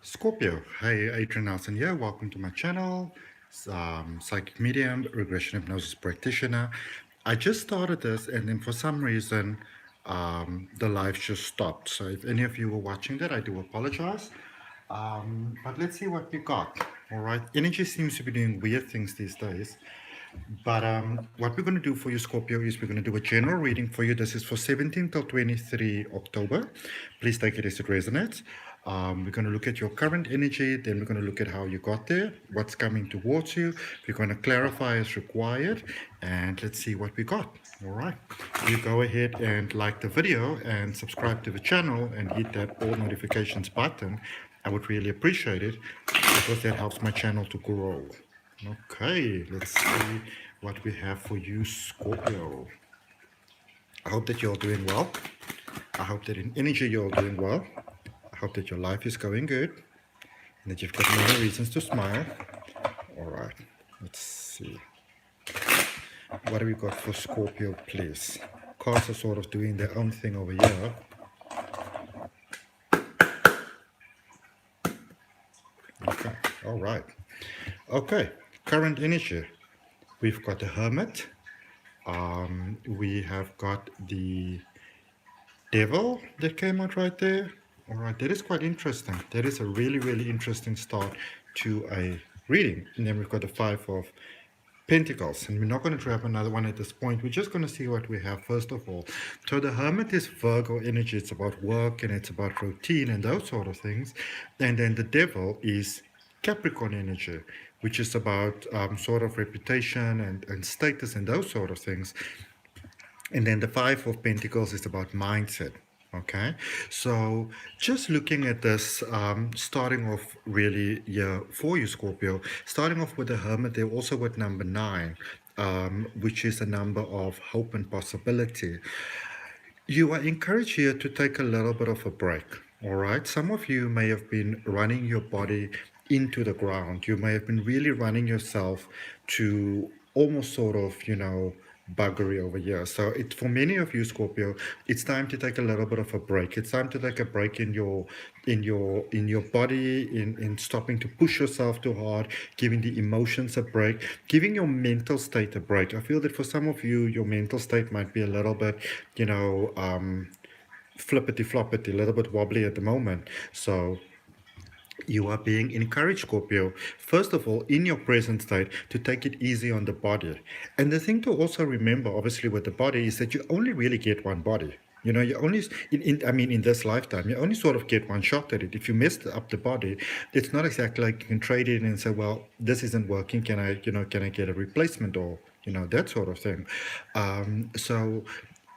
Scorpio, hey, Adrian here. Welcome to my channel. Psychic medium, regression hypnosis practitioner. I just started this, and then for some reason, the live just stopped. So if any of you were watching that, I do apologize. But let's see what we got. All right, energy seems to be doing weird things these days. But what we're going to do for you, Scorpio, is we're going to do a general reading for you. This is for 17 till 23 October. Please take it as it resonates. We're going to look at your current energy, then we're going to look at how you got there, what's coming towards you. We're going to clarify as required, and let's see what we got. All right. You go ahead and like the video and subscribe to the channel and hit that all notifications button. I would really appreciate it because that helps my channel to grow. Okay, let's see what we have for you, Scorpio. I hope that you're all doing well. I hope that in energy you're all doing well. I hope that your life is going good and that you've got many reasons to smile. All right, let's see. What have we got for Scorpio, please? Cards are sort of doing their own thing over here. Okay, all right. Okay, current energy. We've got the Hermit. We have got the Devil that came out right there. All right, that is quite interesting. That is a really, really interesting start to a reading. And then we've got the Five of Pentacles, and we're not going to grab another one at this point. We're just going to see what we have first of all. So the Hermit is Virgo energy. It's about work and it's about routine and those sort of things. And then the Devil is Capricorn energy, which is about sort of reputation and status and those sort of things. And then the Five of Pentacles is about mindset. Okay, so just looking at this, starting off really for you, Scorpio, starting off with the Hermit, they're also with number 9, which is a number of hope and possibility. You are encouraged here to take a little bit of a break. All right, some of you may have been running your body into the ground. You may have been really running yourself to almost sort of, buggery over here. So it for many of you, Scorpio, it's time to take a little bit of a break. It's time to take a break in your body, in stopping to push yourself too hard, giving the emotions a break, giving your mental state a break. I feel that for some of you, your mental state might be a little bit, flippity floppity, a little bit wobbly at the moment. So you are being encouraged, Scorpio, first of all, in your present state, to take it easy on the body. And the thing to also remember, obviously, with the body is that you only really get one body. You only, in this lifetime, you only sort of get one shot at it. If you mess up the body, it's not exactly like you can trade it in and say, well, this isn't working. Can I get a replacement or, that sort of thing. So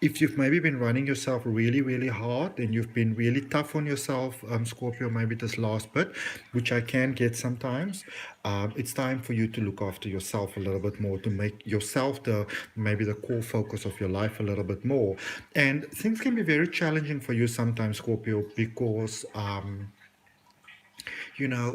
if you've maybe been running yourself really, really hard and you've been really tough on yourself, Scorpio, maybe this last bit, which I can get sometimes, it's time for you to look after yourself a little bit more, to make yourself maybe the core focus of your life a little bit more. And things can be very challenging for you sometimes, Scorpio, because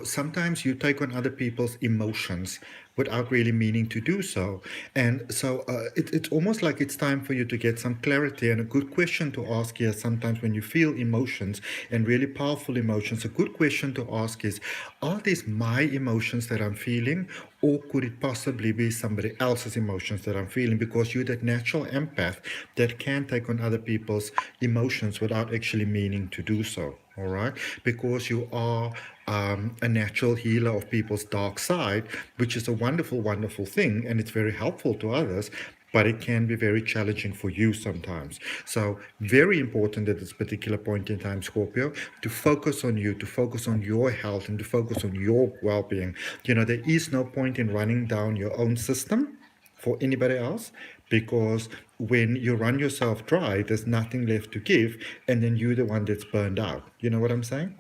sometimes you take on other people's emotions without really meaning to do so. And so it's almost like it's time for you to get some clarity. And a good question to ask here sometimes when you feel emotions and really powerful emotions, a good question to ask is, are these my emotions that I'm feeling, or could it possibly be somebody else's emotions that I'm feeling? Because you're that natural empath that can take on other people's emotions without actually meaning to do so. All right, because you are a natural healer of people's dark side, which is a wonderful, wonderful thing, and it's very helpful to others, but it can be very challenging for you sometimes. So very important at this particular point in time, Scorpio, to focus on you, to focus on your health, and to focus on your well-being. There is no point in running down your own system for anybody else, because when you run yourself dry, there's nothing left to give, and then you're the one that's burned out. You know what I'm saying?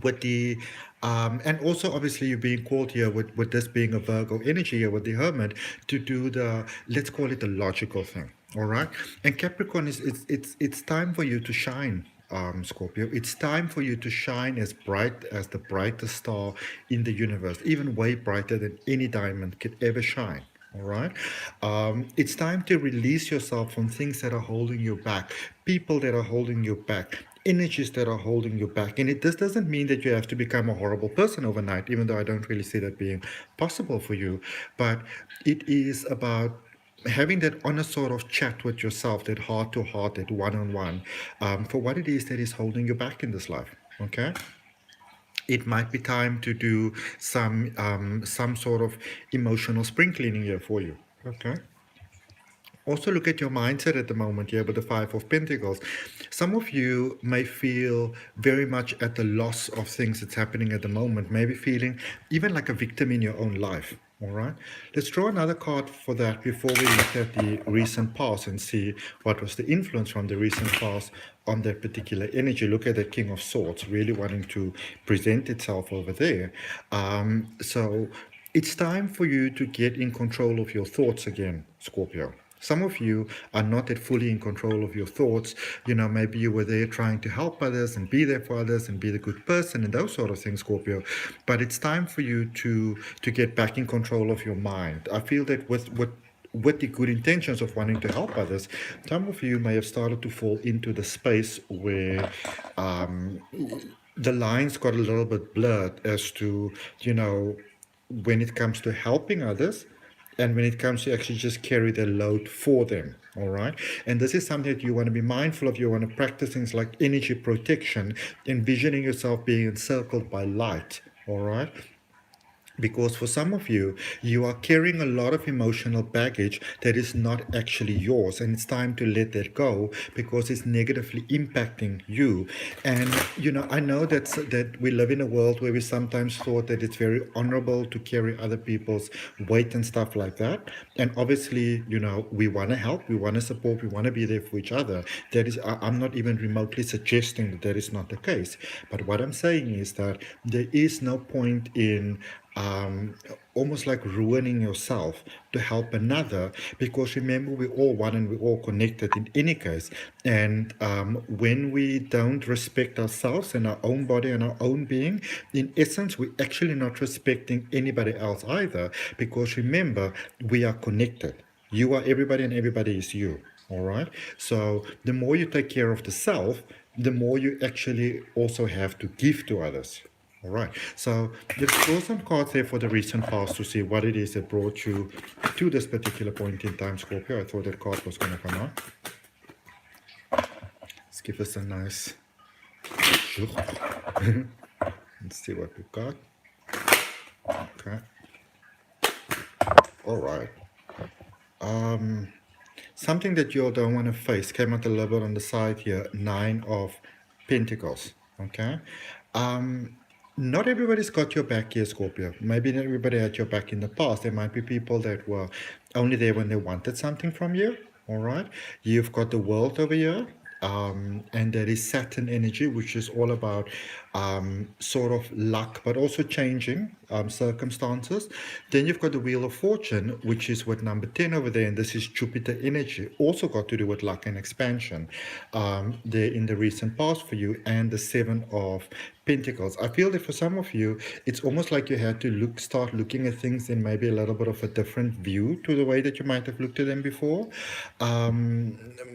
With the and also obviously you're being called here with this being a Virgo energy here with the Hermit to do the, let's call it, the logical thing. All right, and Capricorn is it's time for you to shine, Scorpio. It's time for you to shine as bright as the brightest star in the universe, even way brighter than any diamond could ever shine. All right. It's time to release yourself from things that are holding you back, people that are holding you back, energies that are holding you back. And this doesn't mean that you have to become a horrible person overnight, even though I don't really see that being possible for you. But it is about having that honest sort of chat with yourself, that heart to heart, that one-on-one, for what it is that is holding you back in this life. Okay, it might be time to do some sort of emotional spring cleaning here for you. Okay. Also look at your mindset at the moment here with the Five of Pentacles. Some of you may feel very much at the loss of things that's happening at the moment, maybe feeling even like a victim in your own life. All right, let's draw another card for that before we look at the recent past and see what was the influence from the recent past on that particular energy. Look at that King of Swords really wanting to present itself over there. So it's time for you to get in control of your thoughts again, Scorpio. Some of you are not that fully in control of your thoughts. You know, maybe you were there trying to help others and be there for others and be the good person and those sort of things, Scorpio. But it's time for you to get back in control of your mind. I feel that with the good intentions of wanting to help others, some of you may have started to fall into the space where the lines got a little bit blurred as to, you know, when it comes to helping others and when it comes to actually just carry the load for them. All right, and this is something that you want to be mindful of. You want to practice things like energy protection, envisioning yourself being encircled by light. All right, because for some of you, you are carrying a lot of emotional baggage that is not actually yours, and it's time to let that go because it's negatively impacting you. And you know, I know that we live in a world where we sometimes thought that it's very honorable to carry other people's weight and stuff like that. And obviously, you know, we want to help, we want to support, we want to be there for each other. That is, I'm not even remotely suggesting that that is not the case. But what I'm saying is that there is no point in almost like ruining yourself to help another, because remember, we're all one and we're all connected in any case. And when we don't respect ourselves and our own body and our own being, in essence, we're actually not respecting anybody else either, because remember, we are connected. You are everybody and everybody is you. All right, so the more you take care of the self, the more you actually also have to give to others. All right, so let's draw some cards there for the recent past to see what it is that brought you to this particular point in time, Scorpio. I thought that card was going to come out. Let's give us a nice let's see what we've got. Okay. All right. Something that you all don't want to face came out a little bit on the side here. 9 of Pentacles. Okay. Not everybody's got your back here, Scorpio. Maybe not everybody had your back in the past. There might be people that were only there when they wanted something from you. All right. You've got the world over here. And there is Saturn energy, which is all about sort of luck, but also changing circumstances. Then you've got the Wheel of Fortune, which is with number 10 over there, and this is Jupiter energy, also got to do with luck and expansion there in the recent past for you, and the 7 of Pentacles. I feel that for some of you, it's almost like you had to start looking at things in maybe a little bit of a different view to the way that you might have looked at them before.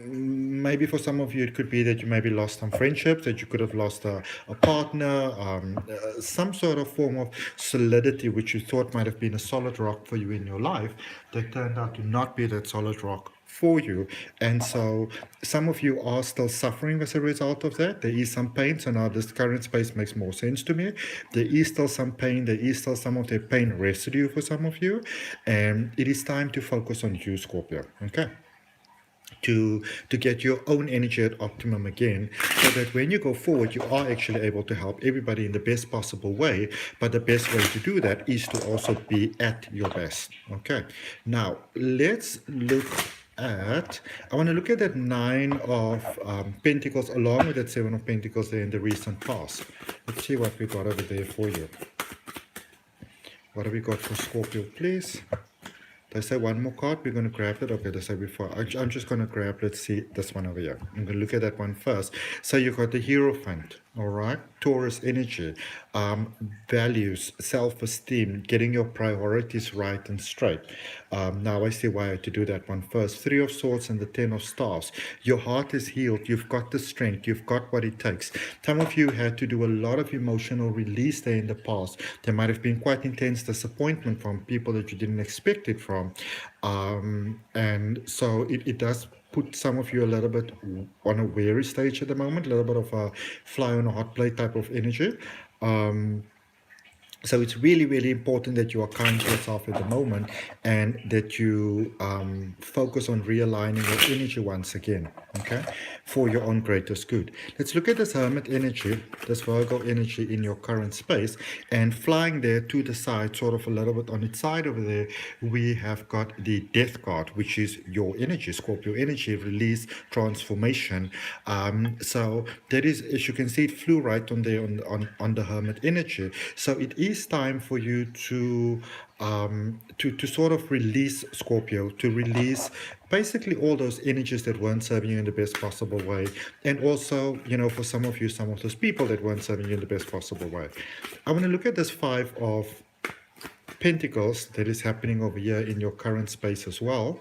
Maybe for some of you, it could be that you maybe lost some friendships, that you could have lost a partner, some sort of form of solidity which you thought might have been a solid rock for you in your life that turned out to not be that solid rock for you. And so some of you are still suffering as a result of that. There is some pain. So now this current space makes more sense to me. There is still some pain. There is still some of the pain residue for some of you. And it is time to focus on you, Scorpio. Okay. To get your own energy at optimum again, so that when you go forward, you are actually able to help everybody in the best possible way. But the best way to do that is to also be at your best. Okay. Now let's look at, I want to look at that 9 of Pentacles along with that 7 of Pentacles there in the recent past. Let's see what we got over there for you. What have we got for Scorpio, please? They say one more card, we're going to grab it. Okay, they say before. I'm just going to grab, let's see, this one over here. I'm going to look at that one first. So you got the Hierophant, all right? Taurus energy, values, self-esteem, getting your priorities right and straight. Now I see why I had to do that one first. Three of Swords and the Ten of Staves. Your heart is healed. You've got the strength. You've got what it takes. Some of you had to do a lot of emotional release there in the past. There might have been quite intense disappointment from people that you didn't expect it from. And so it does put some of you a little bit on a weary stage at the moment, a little bit of a fly on a hot plate type of energy. So it's really, really important that you are kind to yourself at the moment and that you focus on realigning your energy once again, okay, for your own greatest good. Let's look at this Hermit energy, this Virgo energy in your current space, and flying there to the side, sort of a little bit on its side over there, we have got the Death card, which is your energy, Scorpio energy, release, transformation. So that is, as you can see, it flew right on there on the Hermit energy. So it is time for you to sort of release, Scorpio, to release basically all those energies that weren't serving you in the best possible way, and also, you know, for some of you, some of those people that weren't serving you in the best possible way. I want to look at this Five of Pentacles that is happening over here in your current space as well.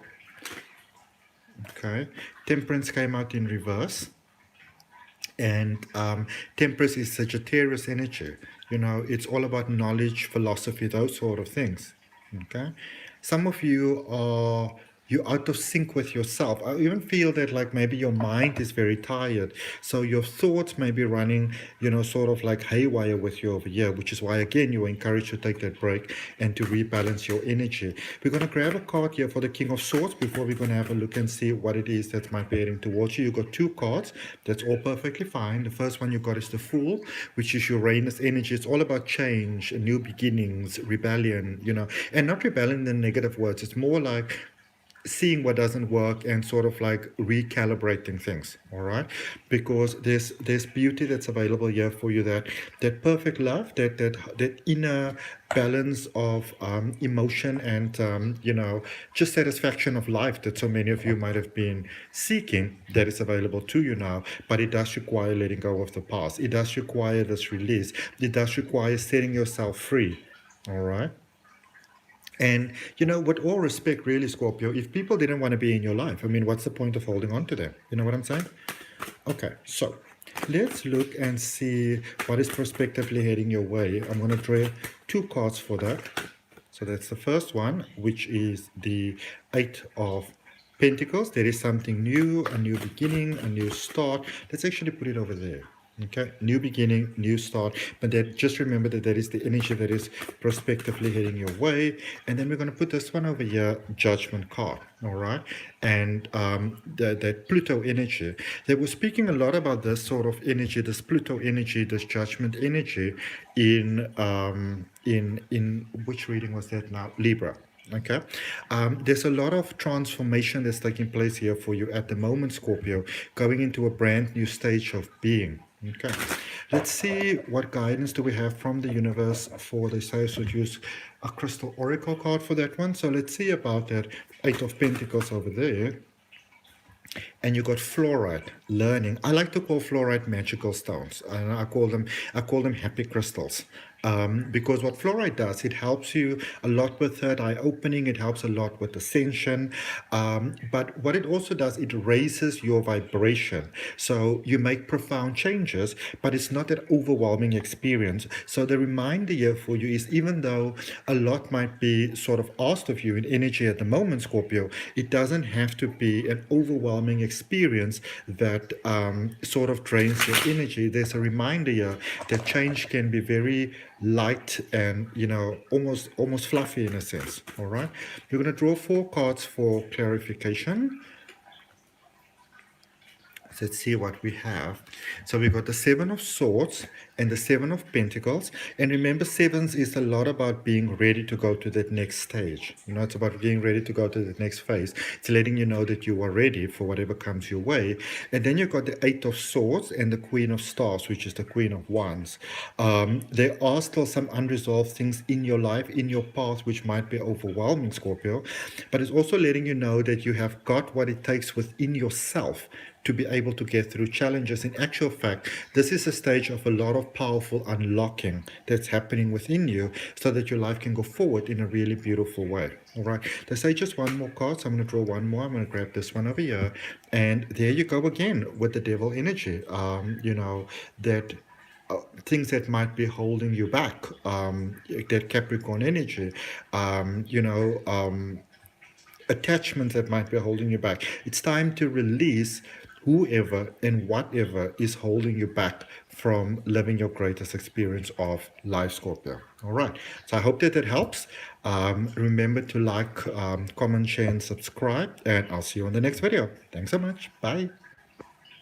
Okay, Temperance came out in reverse. And Temperance is Sagittarius energy. You know, it's all about knowledge, philosophy, those sort of things. Okay? Some of you are you're out of sync with yourself. I even feel that like maybe your mind is very tired. So your thoughts may be running, you know, sort of like haywire with you over here, which is why, again, you are encouraged to take that break and to rebalance your energy. We're going to grab a card here for the King of Swords before we're going to have a look and see what it is that might be heading towards you. You've got two cards. That's all perfectly fine. The first one you got is the Fool, which is Uranus energy. It's all about change, new beginnings, rebellion, you know, and not rebellion in negative words. It's more like seeing what doesn't work and sort of like recalibrating things, all right? Because there's beauty that's available here for you, that perfect love, that inner balance of emotion and you know, just satisfaction of life that so many of you might have been seeking, that is available to you now. But it does require letting go of the past. It does require this release. It does require setting yourself free, all right? And, you know, with all respect, really, Scorpio, if people didn't want to be in your life, I mean, what's the point of holding on to them? You know what I'm saying? Okay, so let's look and see what is prospectively heading your way. I'm going to draw two cards for that. So that's the first one, which is the Eight of Pentacles. There is something new, a new beginning, a new start. Let's actually put it over there. Okay, new beginning, new start. But then just remember that that is the energy that is prospectively heading your way. And then we're going to put this one over here, Judgment card. All right, and that Pluto energy. They were speaking a lot about this sort of energy, this Pluto energy, this Judgment energy in which reading was that now? Libra. Okay, there's a lot of transformation that's taking place here for you at the moment, Scorpio, going into a brand new stage of being. Okay, let's see what guidance do we have from the universe for this. I should use a crystal oracle card for that one. So let's see about that Eight of Pentacles over there. And you got fluorite, learning. I like to call fluorite magical stones. And I call them happy crystals. Because what fluorite does, it helps you a lot with third eye opening. It helps a lot with ascension. But what it also does, it raises your vibration. So you make profound changes, but it's not that overwhelming experience. So the reminder here for you is, even though a lot might be sort of asked of you in energy at the moment, Scorpio, it doesn't have to be an overwhelming experience that sort of drains your energy. There's a reminder here that change can be very light and, you know, almost fluffy in a sense. All right, you're going to draw 4 cards for clarification. Let's see what we have. So we've got the Seven of Swords and the Seven of Pentacles. And remember, sevens is a lot about being ready to go to that next stage. You know, it's about being ready to go to the next phase. It's letting you know that you are ready for whatever comes your way. And then you've got the Eight of Swords and the Queen of Stars, which is the Queen of Wands. There are still some unresolved things in your life, in your path, which might be overwhelming, Scorpio. But it's also letting you know that you have got what it takes within yourself to be able to get through challenges. In actual fact, this is a stage of a lot of powerful unlocking that's happening within you so that your life can go forward in a really beautiful way. All right. Let's say just one more card. So I'm going to draw one more. I'm going to grab this one over here. And there you go again with the devil energy. That things that might be holding you back, that Capricorn energy, attachments that might be holding you back. It's time to release whoever and whatever is holding you back from living your greatest experience of life, Scorpio. All right. So I hope that helps. Remember to like, comment, share, and subscribe. And I'll see you on the next video. Thanks so much. Bye.